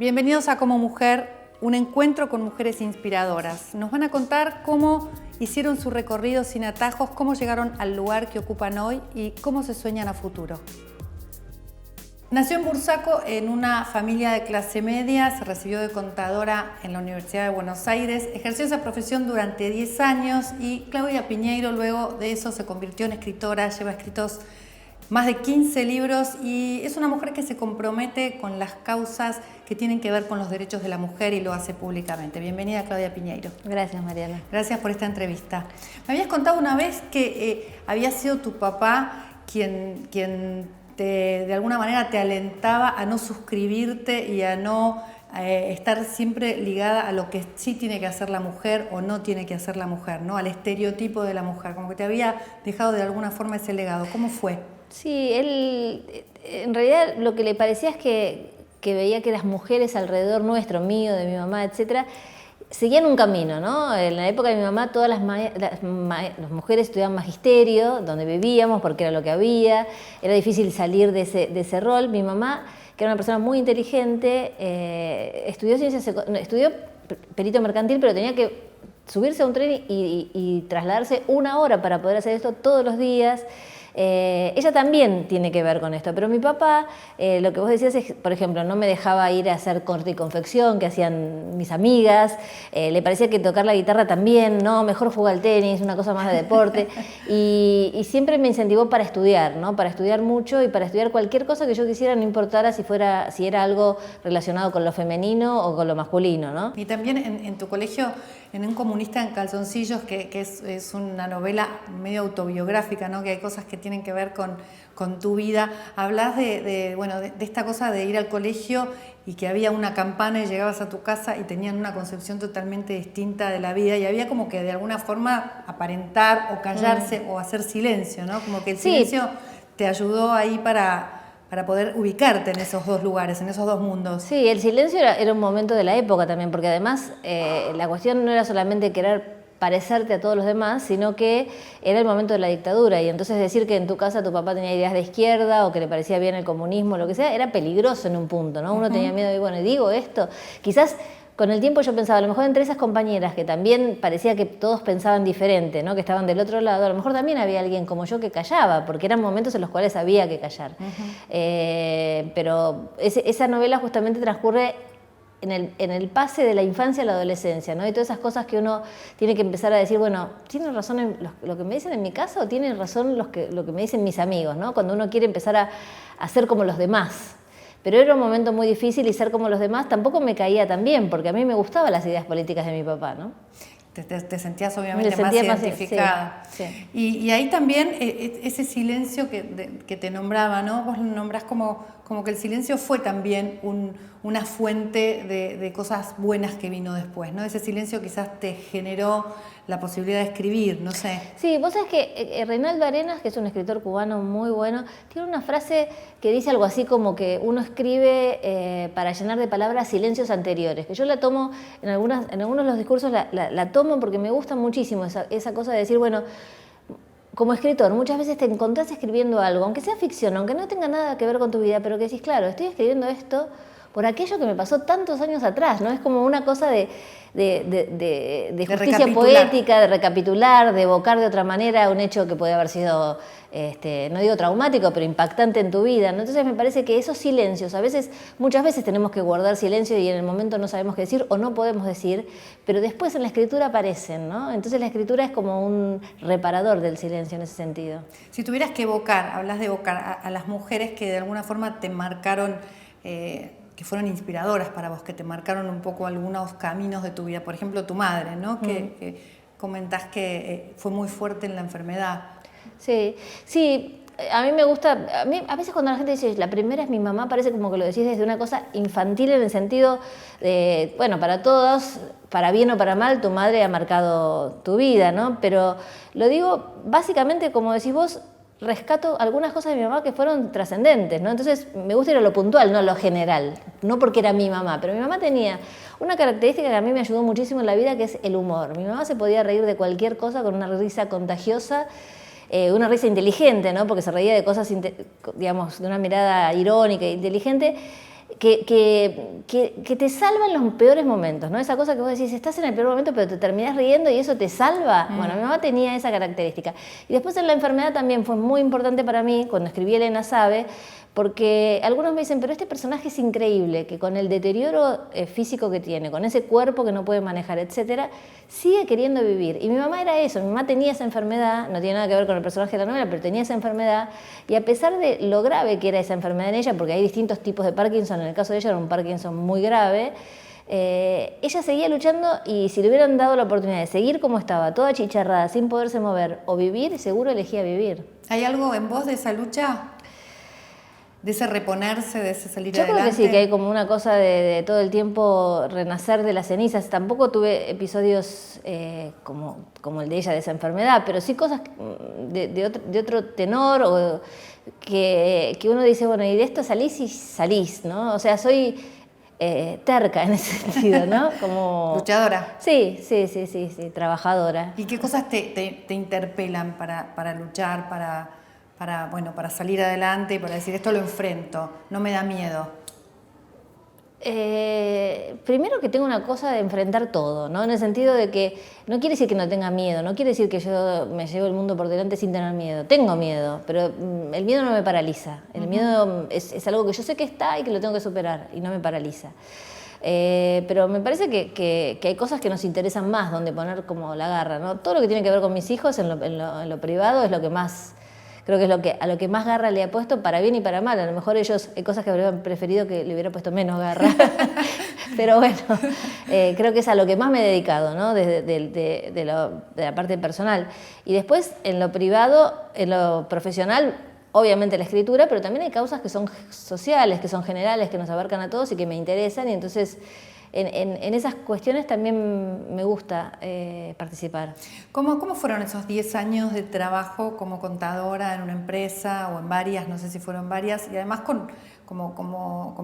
Bienvenidos a Como Mujer, un encuentro con mujeres inspiradoras. Nos van a contar cómo hicieron su recorrido sin atajos, cómo llegaron al lugar que ocupan hoy y cómo se sueñan a futuro. Nació en Bursaco en una familia de clase media, se recibió de contadora en la Universidad de Buenos Aires, ejerció esa profesión durante 10 años y Claudia Piñeiro luego de eso se convirtió en escritora, lleva escritos más de 15 libros y es una mujer que se compromete con las causas que tienen que ver con los derechos de la mujer y lo hace públicamente. Bienvenida, Claudia Piñeiro. Gracias, Mariana. Gracias por esta entrevista. Me habías contado una vez que había sido tu papá quien de alguna manera te alentaba a no suscribirte y a no estar siempre ligada a lo que sí tiene que hacer la mujer o no tiene que hacer la mujer, ¿no? Al estereotipo de la mujer, como que te había dejado de alguna forma ese legado. ¿Cómo fue? Sí, él en realidad lo que le parecía es que veía que las mujeres alrededor nuestro, mío, de mi mamá, etcétera, seguían un camino, ¿no? En la época de mi mamá todas las mujeres estudiaban magisterio, donde vivíamos, porque era lo que había, era difícil salir de ese rol. Mi mamá, que era una persona muy inteligente, estudió perito mercantil, pero tenía que subirse a un tren y trasladarse 1 hora para poder hacer esto todos los días. Ella también tiene que ver con esto, pero mi papá, lo que vos decías es, por ejemplo, no me dejaba ir a hacer corte y confección que hacían mis amigas, le parecía que tocar la guitarra también, no, mejor jugar al tenis, una cosa más de deporte, y siempre me incentivó para estudiar, ¿no? Para estudiar mucho y para estudiar cualquier cosa que yo quisiera, no importara si era algo relacionado con lo femenino o con lo masculino, ¿no? Y también en tu colegio, en Un comunista en calzoncillos, que es una novela medio autobiográfica, ¿no? Que hay cosas que tienen que ver con tu vida. Hablas de esta cosa de ir al colegio y que había una campana y llegabas a tu casa y tenían una concepción totalmente distinta de la vida y había como que de alguna forma aparentar o callarse o hacer silencio, ¿no? Como que el silencio te ayudó ahí para poder ubicarte en esos dos lugares, en esos dos mundos. Sí, el silencio era un momento de la época también, porque además la cuestión no era solamente querer parecerte a todos los demás, sino que era el momento de la dictadura y entonces decir que en tu casa tu papá tenía ideas de izquierda o que le parecía bien el comunismo, lo que sea, era peligroso en un punto, ¿no? Uno tenía miedo de, bueno, digo esto, quizás con el tiempo yo pensaba, a lo mejor entre esas compañeras que también parecía que todos pensaban diferente, ¿no? Que estaban del otro lado, a lo mejor también había alguien como yo que callaba, porque eran momentos en los cuales había que callar. Pero esa novela justamente transcurre en el pase de la infancia a la adolescencia, ¿no? Y todas esas cosas que uno tiene que empezar a decir, bueno, ¿tienen razón lo que me dicen en mi casa o tienen razón lo que me dicen mis amigos, ¿no? Cuando uno quiere empezar a ser como los demás. Pero era un momento muy difícil y ser como los demás tampoco me caía tan bien, porque a mí me gustaban las ideas políticas de mi papá, ¿no? Te sentías obviamente más identificada. Sí. Y ahí también ese silencio que te nombraba, ¿no? Vos lo nombrás como que el silencio fue también una fuente de cosas buenas que vino después, ¿no? Ese silencio quizás te generó la posibilidad de escribir, no sé. Sí, vos sabés que Reinaldo Arenas, que es un escritor cubano muy bueno, tiene una frase que dice algo así como que uno escribe para llenar de palabras silencios anteriores, que yo la tomo en algunos de los discursos, la tomo porque me gusta muchísimo esa cosa de decir, bueno, como escritor, muchas veces te encontrás escribiendo algo, aunque sea ficción, aunque no tenga nada que ver con tu vida, pero que decís, claro, estoy escribiendo esto por aquello que me pasó tantos años atrás, ¿no? Es como una cosa de justicia poética, de recapitular, de evocar de otra manera un hecho que puede haber sido, no digo traumático, pero impactante en tu vida, ¿no? Entonces me parece que esos silencios, muchas veces tenemos que guardar silencio y en el momento no sabemos qué decir o no podemos decir, pero después en la escritura aparecen, ¿no? Entonces la escritura es como un reparador del silencio en ese sentido. Si tuvieras que hablas de evocar a las mujeres que de alguna forma te marcaron, que fueron inspiradoras para vos, que te marcaron un poco algunos caminos de tu vida. Por ejemplo, tu madre, ¿no? Que comentás que fue muy fuerte en la enfermedad. Sí, a mí me gusta, a veces cuando la gente dice, la primera es mi mamá, parece como que lo decís desde una cosa infantil en el sentido de, bueno, para todos, para bien o para mal, tu madre ha marcado tu vida, ¿no? Pero lo digo básicamente, como decís vos, rescato algunas cosas de mi mamá que fueron trascendentes, ¿no? Entonces me gusta ir a lo puntual, no a lo general, no porque era mi mamá, pero mi mamá tenía una característica que a mí me ayudó muchísimo en la vida, que es el humor. Mi mamá se podía reír de cualquier cosa con una risa contagiosa, una risa inteligente, ¿no? Porque se reía de cosas, digamos, de una mirada irónica e inteligente, que te salva en los peores momentos, ¿no? Esa cosa que vos decís, estás en el peor momento, pero te terminás riendo y eso te salva. Bueno, mi mamá tenía esa característica. Y después en la enfermedad también fue muy importante para mí, cuando escribí Elena Sabe, porque algunos me dicen, pero este personaje es increíble, que con el deterioro físico que tiene, con ese cuerpo que no puede manejar, etcétera, sigue queriendo vivir. Y mi mamá era eso, mi mamá tenía esa enfermedad, no tiene nada que ver con el personaje de la novela, pero tenía esa enfermedad, y a pesar de lo grave que era esa enfermedad en ella, porque hay distintos tipos de Parkinson, en el caso de ella era un Parkinson muy grave, ella seguía luchando, y si le hubieran dado la oportunidad de seguir como estaba, toda achicharrada, sin poderse mover, o vivir, seguro elegía vivir. ¿Hay algo en vos de esa lucha? ¿De ese reponerse, de ese salir Yo adelante? creo que sí, que hay como una cosa de todo el tiempo renacer de las cenizas. Tampoco tuve episodios como el de ella, de esa enfermedad, pero sí cosas de otro tenor, o que uno dice, bueno, y de esto salís y salís, ¿no? O sea, soy terca en ese sentido, ¿no? Como... Luchadora. Sí, trabajadora. ¿Y qué cosas te interpelan para luchar, para salir adelante y para decir, esto lo enfrento, no me da miedo? Primero que tengo una cosa de enfrentar todo, ¿no? En el sentido de que no quiere decir que no tenga miedo, no quiere decir que yo me llevo el mundo por delante sin tener miedo. Tengo miedo, pero el miedo no me paraliza. El miedo es algo que yo sé que está y que lo tengo que superar, y no me paraliza. Pero me parece que hay cosas que nos interesan más, donde poner como la garra, ¿no? Todo lo que tiene que ver con mis hijos en lo privado es lo que más... Creo que es a lo que más garra le he puesto, para bien y para mal. A lo mejor ellos hay cosas que habrían preferido que le hubiera puesto menos garra. Pero bueno, creo que es a lo que más me he dedicado, ¿no? De la parte personal. Y después, en lo privado, en lo profesional, obviamente la escritura, pero también hay causas que son sociales, que son generales, que nos abarcan a todos y que me interesan. Y entonces... En esas cuestiones también me gusta participar. ¿Cómo fueron esos 10 años de trabajo como contadora en una empresa o en varias, no sé si fueron varias, y además con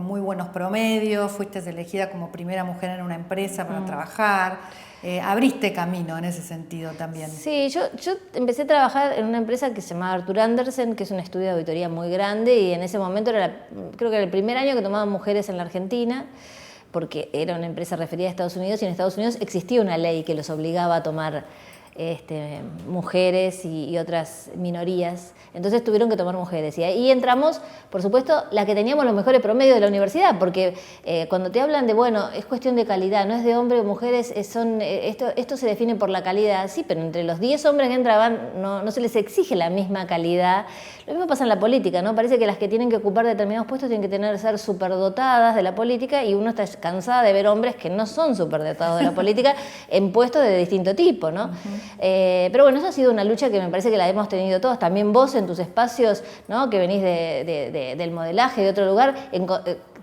muy buenos promedios, fuiste elegida como primera mujer en una empresa para trabajar, abriste camino en ese sentido también? Sí, yo empecé a trabajar en una empresa que se llamaba Arthur Andersen, que es un estudio de auditoría muy grande, y en ese momento creo que era el primer año que tomaban mujeres en la Argentina, porque era una empresa referida a Estados Unidos, y en Estados Unidos existía una ley que los obligaba a tomar mujeres y otras minorías. Entonces tuvieron que tomar mujeres. Y ahí entramos, por supuesto, las que teníamos los mejores promedios de la universidad, porque cuando te hablan de, bueno, es cuestión de calidad, no es de hombres o mujeres, esto se define por la calidad. Sí, pero entre los 10 hombres que entraban no se les exige la misma calidad. Lo mismo pasa en la política, ¿no? Parece que las que tienen que ocupar determinados puestos tienen que ser superdotadas de la política, y uno está cansada de ver hombres que no son superdotados de la política en puestos de distinto tipo, ¿no? Pero bueno, eso ha sido una lucha que me parece que la hemos tenido todos, también vos en tus espacios, ¿no? Que venís del modelaje, de otro lugar,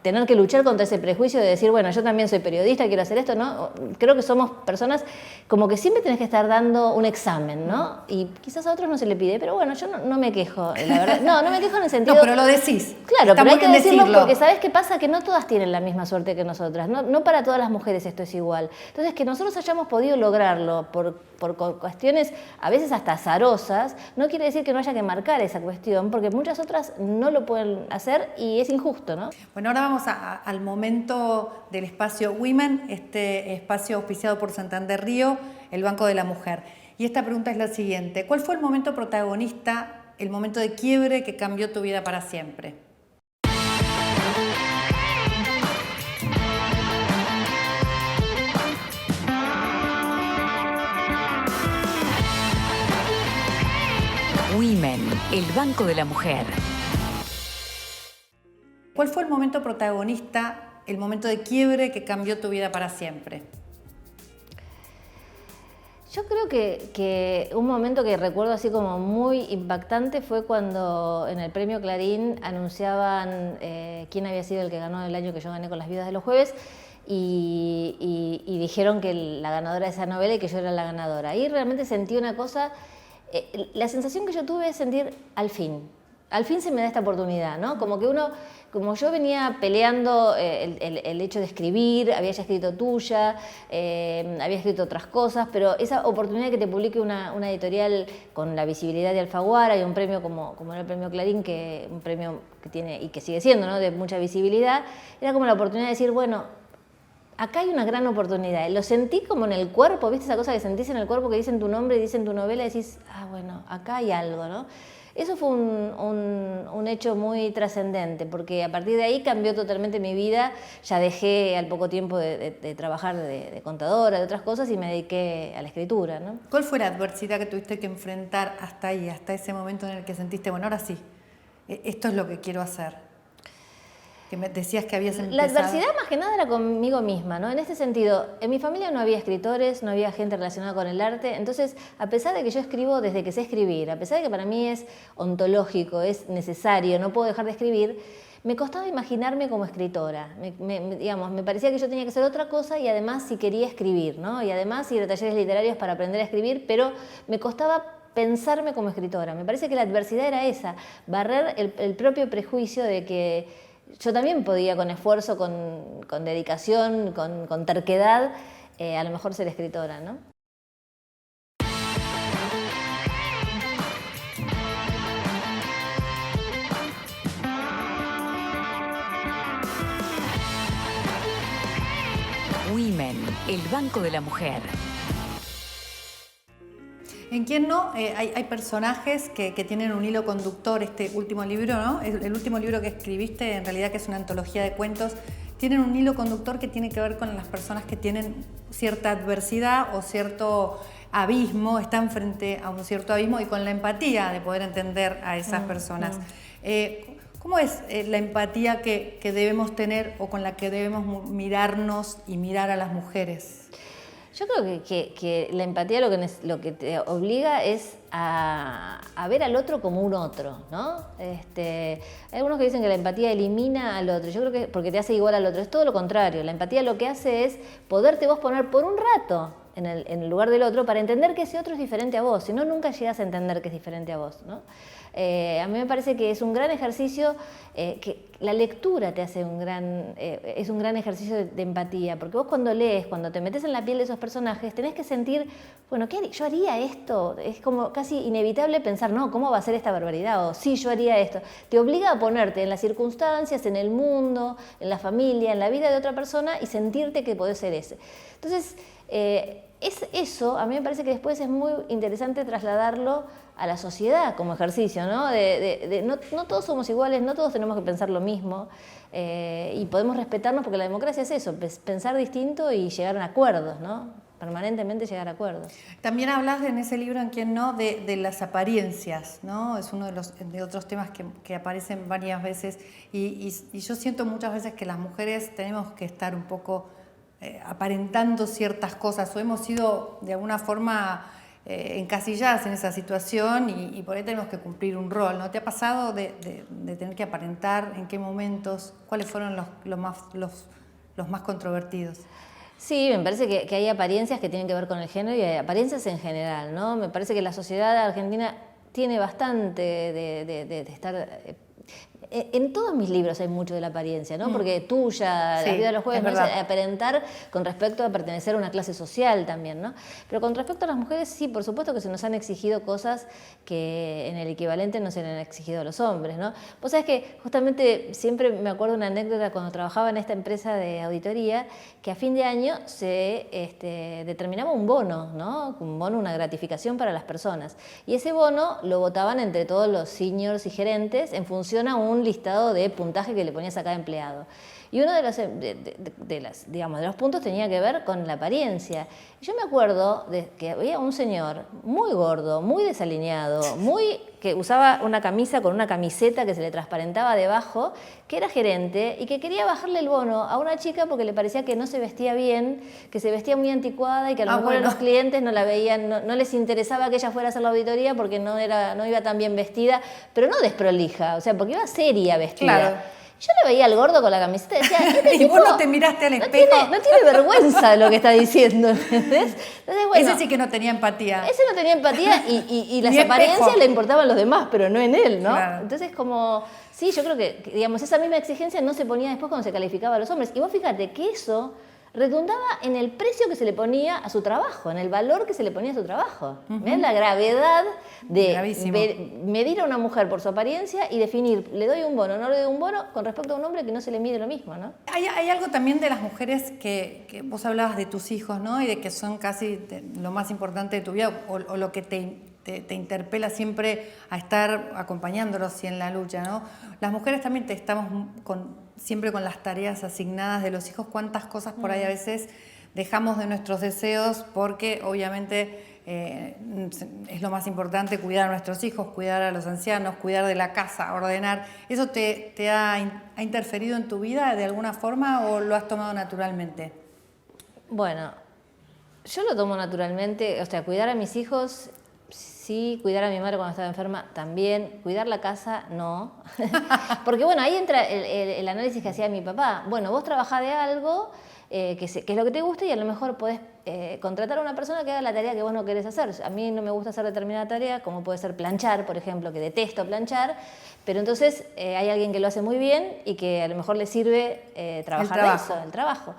tener que luchar contra ese prejuicio de decir, bueno, yo también soy periodista, quiero hacer esto, ¿no? Creo que somos personas como que siempre tenés que estar dando un examen, ¿no? Y quizás a otros no se le pide, pero bueno, yo no me quejo, la verdad. No me quejo en el sentido... No, pero lo decís. Claro, está pero hay que decirlo decirlo, porque ¿sabés qué pasa? Que no todas tienen la misma suerte que nosotras, no para todas las mujeres esto es igual. Entonces, que nosotros hayamos podido lograrlo por cuestiones a veces hasta azarosas, no quiere decir que no haya que marcar esa cuestión, porque muchas otras no lo pueden hacer y es injusto, ¿no? Bueno, ahora vamos al momento del espacio Women, este espacio auspiciado por Santander Río, el Banco de la Mujer. Y esta pregunta es la siguiente: ¿cuál fue el momento protagonista, el momento de quiebre que cambió tu vida para siempre? Women, el Banco de la Mujer. ¿Cuál fue el momento protagonista, el momento de quiebre que cambió tu vida para siempre? Yo creo que un momento que recuerdo así como muy impactante fue cuando en el premio Clarín anunciaban quién había sido el que ganó el año que yo gané con Las Viudas de los Jueves, y dijeron que la ganadora de esa novela y que yo era la ganadora. Ahí realmente sentí una cosa, la sensación que yo tuve es sentir al fin. al fin se me da esta oportunidad, ¿no? Como que uno, como yo venía peleando el hecho de escribir, había ya escrito Tuya, había escrito otras cosas, pero esa oportunidad de que te publique una editorial con la visibilidad de Alfaguara y un premio como era el premio Clarín, un premio que tiene y que sigue siendo, ¿no?, de mucha visibilidad, era como la oportunidad de decir, bueno, acá hay una gran oportunidad. Lo sentí como en el cuerpo, ¿viste esa cosa que sentís en el cuerpo que dicen tu nombre y dicen tu novela y decís, bueno, acá hay algo, ¿no? Eso fue un hecho muy trascendente, porque a partir de ahí cambió totalmente mi vida. Ya dejé al poco tiempo de trabajar de contadora, de otras cosas, y me dediqué a la escritura, ¿no? ¿Cuál fue la adversidad que tuviste que enfrentar hasta ahí, hasta ese momento en el que sentiste, bueno, ahora sí, esto es lo que quiero hacer? Que me decías que habías empezado. La adversidad más que nada era conmigo misma, ¿no? En este sentido, en mi familia no había escritores, no había gente relacionada con el arte, entonces, a pesar de que yo escribo desde que sé escribir, a pesar de que para mí es ontológico, es necesario, no puedo dejar de escribir, me costaba imaginarme como escritora. Me parecía que yo tenía que ser otra cosa y además si quería escribir, ¿no? Y además ir a talleres literarios para aprender a escribir, pero me costaba pensarme como escritora. Me parece que la adversidad era esa, barrer el propio prejuicio de que yo también podía con esfuerzo, con dedicación, con terquedad, a lo mejor ser escritora, ¿no? Women, el Banco de la Mujer. ¿En quién no? Hay personajes que tienen un hilo conductor. Este último libro, ¿no? El último libro que escribiste, en realidad, que es una antología de cuentos, tienen un hilo conductor que tiene que ver con las personas que tienen cierta adversidad o cierto abismo, están frente a un cierto abismo, y con la empatía de poder entender a esas personas. ¿Cómo es la empatía que debemos tener o con la que debemos mirarnos y mirar a las mujeres? Yo creo que la empatía lo que te obliga es a ver al otro como un otro, ¿no? Hay algunos que dicen que la empatía elimina al otro. Yo creo que porque te hace igual al otro. Es todo lo contrario. La empatía lo que hace es poderte vos poner por un rato en el lugar del otro para entender que ese otro es diferente a vos. Si no, nunca llegas a entender que es diferente a vos, ¿no? A mí me parece que es un gran ejercicio, que la lectura te hace es un gran ejercicio de empatía, porque vos cuando lees, cuando te metes en la piel de esos personajes, tenés que sentir, bueno, yo haría esto. Es como casi inevitable pensar, no, ¿cómo va a ser esta barbaridad? O sí, yo haría esto. Te obliga a ponerte en las circunstancias, en el mundo, en la familia, en la vida de otra persona y sentirte que podés ser ese. Entonces, eso a mí me parece que después es muy interesante trasladarlo a la sociedad como ejercicio, ¿no? No todos somos iguales, no todos tenemos que pensar lo mismo, y podemos respetarnos, porque la democracia es eso, pensar distinto y llegar a acuerdos, ¿no? Permanentemente llegar a acuerdos. También hablas en ese libro, ¿En quién no?, de las apariencias, ¿no? Es uno de otros temas que aparecen varias veces, y yo siento muchas veces que las mujeres tenemos que estar un poco aparentando ciertas cosas, o hemos sido de alguna forma encasilladas en esa situación, y por ahí tenemos que cumplir un rol, ¿no? ¿Te ha pasado de tener que aparentar? ¿En qué momentos? ¿Cuáles fueron los más controvertidos? Sí, me parece que hay apariencias que tienen que ver con el género y hay apariencias en general, ¿no? Me parece que la sociedad argentina tiene bastante de estar... En todos mis libros hay mucho de la apariencia, ¿no? Porque Tuya, sí, La vida de los jueves, es ¿no? Es aparentar con respecto a pertenecer a una clase social también, ¿no? Pero con respecto a las mujeres, sí, por supuesto que se nos han exigido cosas que en el equivalente no se le han exigido a los hombres, ¿no? Vos sabés que justamente siempre me acuerdo una anécdota cuando trabajaba en esta empresa de auditoría, que a fin de año se determinaba un bono, ¿no? Un bono, una gratificación para las personas. Y ese bono lo votaban entre todos los seniors y gerentes en función a un listado de puntaje que le ponías a cada empleado. Y uno de los puntos tenía que ver con la apariencia. Yo me acuerdo de que había un señor muy gordo, muy desalineado, que usaba una camisa con una camiseta que se le transparentaba debajo, que era gerente y que quería bajarle el bono a una chica porque le parecía que no se vestía bien, que se vestía muy anticuada y que a lo mejor los clientes no la veían, no les interesaba que ella fuera a hacer la auditoría porque no iba tan bien vestida, pero no desprolija, o sea, porque iba seria vestida. Claro. Yo le veía al gordo con la camiseta y decía, y vos no te miraste al espejo. No tiene vergüenza de lo que está diciendo, ¿entendés? Entonces, bueno, ese sí que no tenía empatía. ese no tenía empatía y las Ni apariencias espejo. le importaban a los demás, pero no en él, ¿no? Claro. Entonces, como, sí, yo creo que, digamos, esa misma exigencia no se ponía después cuando se calificaba a los hombres. Y vos fíjate que eso redundaba en el precio que se le ponía a su trabajo, en el valor que se le ponía a su trabajo. ¿Ves la gravedad de Gravísimo. medir a una mujer por su apariencia y definir, le doy un bono, no le doy un bono, con respecto a un hombre que no se le mide lo mismo, ¿no? Hay algo también de las mujeres que vos hablabas de tus hijos, ¿no? Y de que son casi lo más importante de tu vida o lo que te interpela siempre a estar acompañándolos y en la lucha, ¿no? Las mujeres también estamos siempre con las tareas asignadas de los hijos, cuántas cosas por ahí a veces dejamos de nuestros deseos porque obviamente es lo más importante cuidar a nuestros hijos, cuidar a los ancianos, cuidar de la casa, ordenar. ¿Eso te ha interferido en tu vida de alguna forma o lo has tomado naturalmente? Bueno, yo lo tomo naturalmente, o sea, cuidar a mis hijos, sí, cuidar a mi madre cuando estaba enferma también, cuidar la casa, no. Porque bueno, ahí entra el análisis que hacía mi papá. Bueno, vos trabajás de algo que es lo que te gusta y a lo mejor podés contratar a una persona que haga la tarea que vos no querés hacer. A mí no me gusta hacer determinada tarea, como puede ser planchar, por ejemplo, que detesto planchar, pero entonces hay alguien que lo hace muy bien y que a lo mejor le sirve trabajar de eso, el trabajo.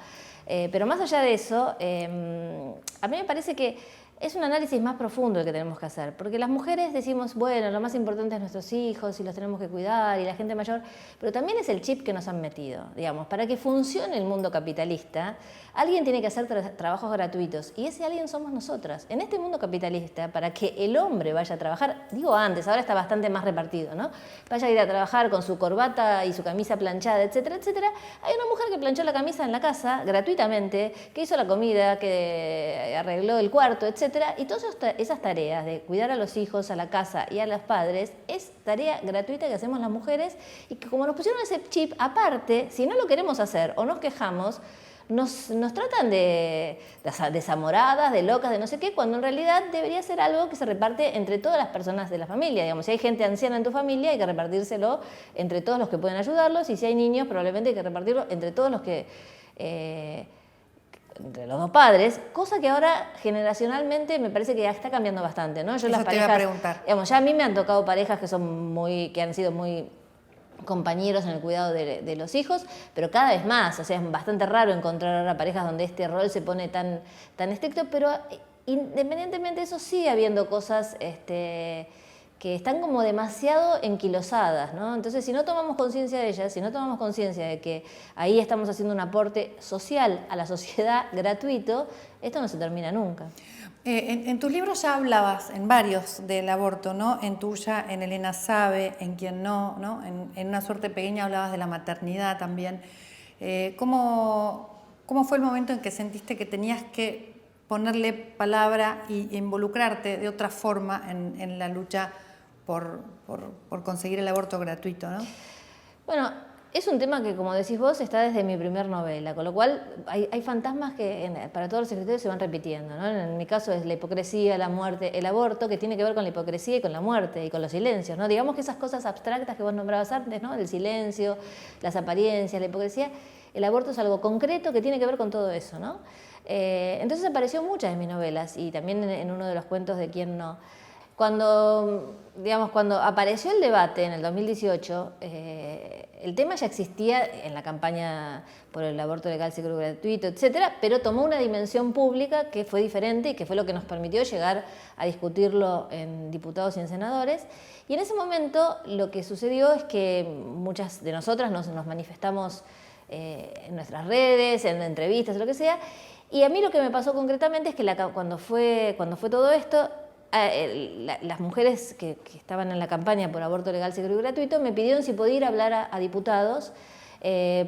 Pero más allá de eso, a mí me parece que es un análisis más profundo el que tenemos que hacer, porque las mujeres decimos, bueno, lo más importante es nuestros hijos y los tenemos que cuidar y la gente mayor, pero también es el chip que nos han metido, digamos, para que funcione el mundo capitalista, alguien tiene que hacer trabajos gratuitos y ese alguien somos nosotras. En este mundo capitalista, para que el hombre vaya a trabajar, digo antes, ahora está bastante más repartido, ¿no? Vaya a ir a trabajar con su corbata y su camisa planchada, etcétera, etcétera. Hay una mujer que planchó la camisa en la casa gratuitamente, que hizo la comida, que arregló el cuarto, etcétera. Y todas esas tareas de cuidar a los hijos, a la casa y a los padres es tarea gratuita que hacemos las mujeres y que como nos pusieron ese chip, aparte, si no lo queremos hacer o nos quejamos, nos tratan de desamoradas, de locas, de no sé qué, cuando en realidad debería ser algo que se reparte entre todas las personas de la familia. Digamos, si hay gente anciana en tu familia, hay que repartírselo entre todos los que pueden ayudarlos, y si hay niños, probablemente hay que repartirlo entre todos los que... entre los dos padres, cosa que ahora generacionalmente me parece que ya está cambiando bastante, ¿no? Yo Eso las te iba a preguntar. Digamos, ya a mí me han tocado parejas que han sido muy compañeros en el cuidado de los hijos, pero cada vez más, o sea, es bastante raro encontrar ahora parejas donde este rol se pone tan estricto, pero independientemente de eso sigue habiendo cosas que están como demasiado enquilosadas, ¿no? Entonces, si no tomamos conciencia de ellas, si no tomamos conciencia de que ahí estamos haciendo un aporte social a la sociedad gratuito, esto no se termina nunca. En tus libros ya hablabas, en varios, del aborto, ¿no? En tuya, en Elena Sabe, en Quien no, ¿no? En Una suerte pequeña hablabas de la maternidad también. ¿Cómo fue el momento en que sentiste que tenías que ponerle palabra y involucrarte de otra forma en la lucha por conseguir el aborto gratuito, ¿no? Bueno, es un tema que, como decís vos, está desde mi primer novela, con lo cual hay fantasmas que para todos los escritores se van repitiendo, ¿no? En mi caso es la hipocresía, la muerte, el aborto, que tiene que ver con la hipocresía y con la muerte y con los silencios, ¿no? Digamos que esas cosas abstractas que vos nombrabas antes, ¿no? El silencio, las apariencias, la hipocresía, el aborto es algo concreto que tiene que ver con todo eso, ¿no? Entonces apareció en muchas de mis novelas y también en uno de los cuentos de Quien no. Cuando apareció el debate en el 2018, el tema ya existía en la campaña por el aborto legal, seguro, gratuito, etcétera, pero tomó una dimensión pública que fue diferente y que fue lo que nos permitió llegar a discutirlo en diputados y en senadores. Y en ese momento lo que sucedió es que muchas de nosotras nos manifestamos en nuestras redes, en entrevistas, lo que sea, y a mí lo que me pasó concretamente es que cuando fue todo esto, las mujeres que estaban en la campaña por aborto legal, seguro y gratuito me pidieron si podía ir a hablar a diputados,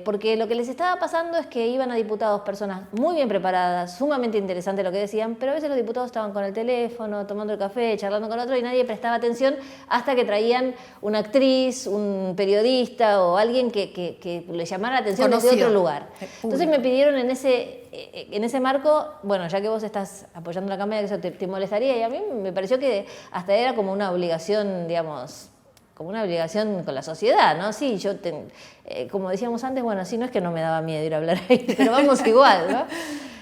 porque lo que les estaba pasando es que iban a diputados personas muy bien preparadas, sumamente interesante lo que decían, pero a veces los diputados estaban con el teléfono, tomando el café, charlando con otro y nadie prestaba atención hasta que traían una actriz, un periodista o alguien que le llamara la atención desde otro lugar. Entonces me pidieron en ese marco, bueno, ya que vos estás apoyando la campaña, que eso te molestaría, y a mí me pareció que hasta era como una obligación, digamos, como una obligación con la sociedad, ¿no? Sí, como decíamos antes, bueno, sí, no es que no me daba miedo ir a hablar ahí, pero vamos igual, ¿no?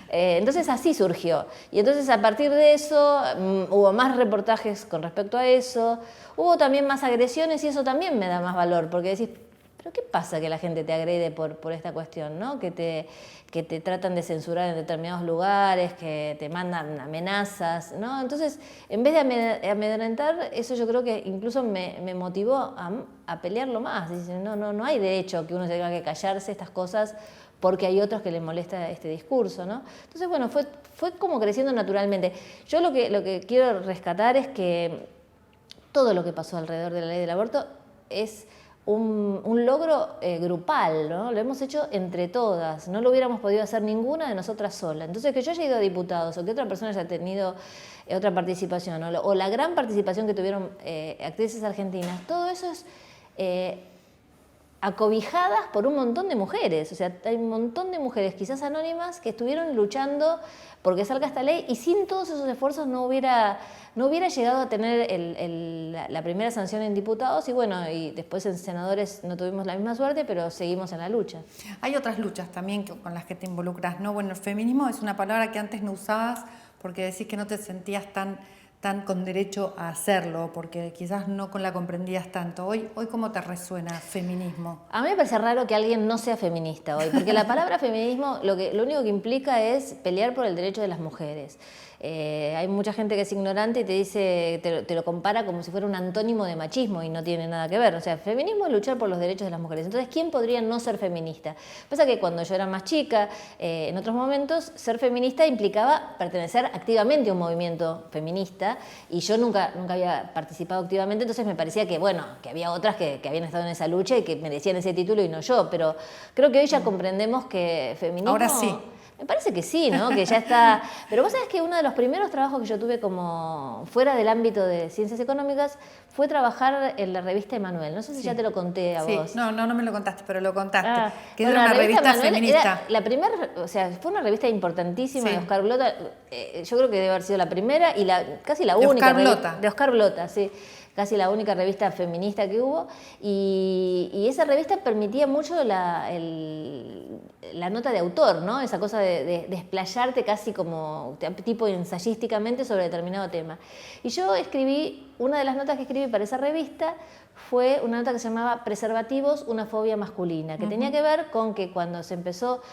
Entonces así surgió. Y entonces a partir de eso hubo más reportajes con respecto a eso, hubo también más agresiones y eso también me da más valor, porque decís, ¿pero qué pasa que la gente te agrede por esta cuestión, ¿no? Que te tratan de censurar en determinados lugares, que te mandan amenazas, ¿no? Entonces, en vez de amedrentar, eso yo creo que incluso me motivó a pelearlo más. Dicen, no hay derecho que uno tenga que callarse estas cosas porque hay otros que les molesta este discurso, ¿no? Entonces, bueno, fue como creciendo naturalmente. Yo lo que quiero rescatar es que todo lo que pasó alrededor de la ley del aborto es un logro grupal, ¿no? Lo hemos hecho entre todas, no lo hubiéramos podido hacer ninguna de nosotras solas. Entonces, que yo haya ido a diputados o que otra persona haya tenido otra participación o la gran participación que tuvieron actrices argentinas, todo eso es acobijadas por un montón de mujeres. O sea, hay un montón de mujeres, quizás anónimas, que estuvieron luchando porque salga esta ley y sin todos esos esfuerzos no hubiera llegado a tener la primera sanción en diputados y bueno, y después en senadores no tuvimos la misma suerte, pero seguimos en la lucha. Hay otras luchas también con las que te involucras, ¿no? Bueno, el feminismo es una palabra que antes no usabas porque decís que no te sentías tan con derecho a hacerlo, porque quizás no la comprendías tanto. Hoy ¿cómo te resuena feminismo? A mí me parece raro que alguien no sea feminista hoy, porque la palabra feminismo lo único que implica es pelear por el derecho de las mujeres. Hay mucha gente que es ignorante y te dice, te lo compara como si fuera un antónimo de machismo y no tiene nada que ver. O sea, feminismo es luchar por los derechos de las mujeres. Entonces, ¿quién podría no ser feminista? Pasa que cuando yo era más chica, en otros momentos, ser feminista implicaba pertenecer activamente a un movimiento feminista y yo nunca había participado activamente, entonces me parecía que, bueno, que había otras que habían estado en esa lucha y que merecían ese título y no yo, pero creo que hoy ya comprendemos que feminismo... Ahora sí. Me parece que sí, ¿no? Que ya está... Pero vos sabés que uno de los primeros trabajos que yo tuve como fuera del ámbito de ciencias económicas fue trabajar en la revista Emanuel. No sé si ya te lo conté a vos. No me lo contaste, pero lo contaste. Que bueno, era una revista feminista. Era la primera, o sea, fue una revista importantísima de Oscar Blota. Yo creo que debe haber sido la primera y casi la única. De Oscar Blota, sí. Casi la única revista feminista que hubo, y esa revista permitía mucho la nota de autor, ¿no? Esa cosa de explayarte casi como tipo ensayísticamente sobre determinado tema. Y yo una de las notas que escribí para esa revista fue una nota que se llamaba Preservativos, una fobia masculina, que tenía que ver con que cuando empezó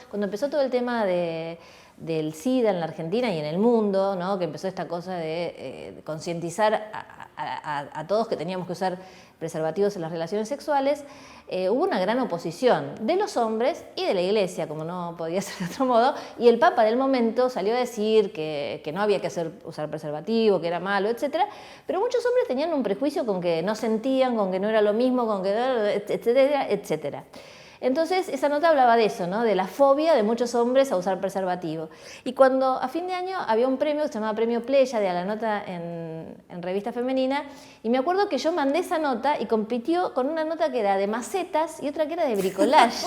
todo el tema del SIDA en la Argentina y en el mundo, ¿no? Que empezó esta cosa de concientizar a todos que teníamos que usar preservativos en las relaciones sexuales, hubo una gran oposición de los hombres y de la Iglesia, como no podía ser de otro modo, y el Papa del momento salió a decir que no había que usar preservativo, que era malo, etcétera, pero muchos hombres tenían un prejuicio con que no sentían, con que no era lo mismo, con que etcétera, etcétera. Entonces, esa nota hablaba de eso, ¿no? De la fobia de muchos hombres a usar preservativo. Y cuando a fin de año había un premio que se llamaba Premio Pléyade a la nota en revista femenina, y me acuerdo que yo mandé esa nota y compitió con una nota que era de macetas y otra que era de bricolage.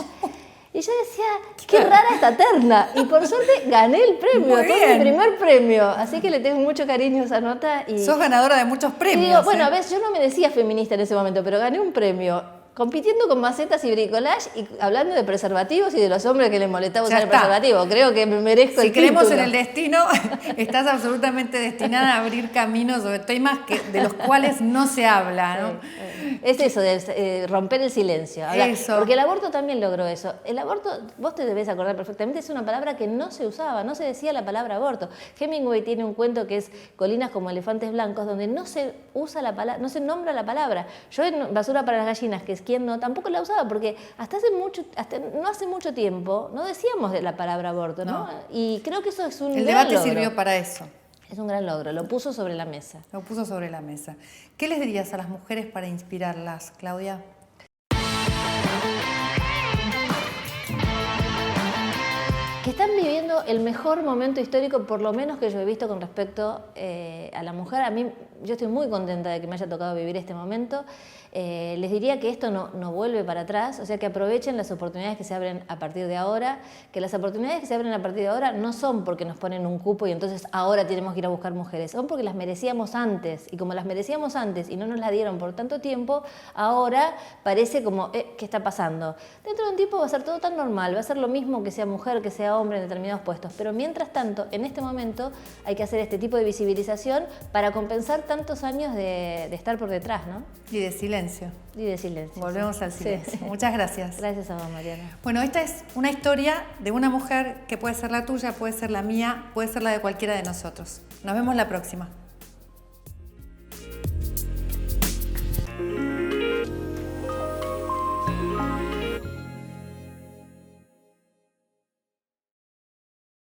Y yo decía, qué rara esta terna. Y por suerte gané el premio, fue mi primer premio. Así que le tengo mucho cariño a esa nota. Sos ganadora de muchos premios. Y digo, bueno, a ver, yo no me decía feminista en ese momento, pero gané un premio. Compitiendo con macetas y bricolage y hablando de preservativos y de los hombres que les molestaba usar el preservativo. Creo que me merezco el título. Si creemos en el destino, estás absolutamente destinada a abrir caminos sobre temas de los cuales no se habla, ¿no? Es eso, de romper el silencio. Porque el aborto también logró eso. El aborto, vos te debes acordar perfectamente, es una palabra que no se usaba, no se decía la palabra aborto. Hemingway tiene un cuento que es Colinas como elefantes blancos, donde no se usa la palabra, no se nombra la palabra. Yo en Basura para las gallinas, que es quien no, tampoco la usaba, porque hasta no hace mucho tiempo no decíamos de la palabra aborto, ¿no? Y creo que eso es un gran logro. El debate sirvió para eso. Es un gran logro, lo puso sobre la mesa. Lo puso sobre la mesa. ¿Qué les dirías a las mujeres para inspirarlas, Claudia? Que están viviendo el mejor momento histórico, por lo menos que yo he visto con respecto a la mujer. A mí, yo estoy muy contenta de que me haya tocado vivir este momento. Les diría que esto no vuelve para atrás, o sea, que aprovechen las oportunidades que se abren a partir de ahora, que las oportunidades que se abren a partir de ahora no son porque nos ponen un cupo y entonces ahora tenemos que ir a buscar mujeres, son porque las merecíamos antes, y como las merecíamos antes y no nos las dieron por tanto tiempo, ahora parece como, ¿qué está pasando? Dentro de un tiempo va a ser todo tan normal, va a ser lo mismo que sea mujer, que sea hombre en determinados puestos, pero mientras tanto, en este momento hay que hacer este tipo de visibilización para compensar tantos años de estar por detrás, ¿no? Y de silencio. Y de silencio. Volvemos al silencio. Sí. Muchas gracias. Gracias a vos, Mariana. Bueno, esta es una historia de una mujer que puede ser la tuya, puede ser la mía, puede ser la de cualquiera de nosotros. Nos vemos la próxima.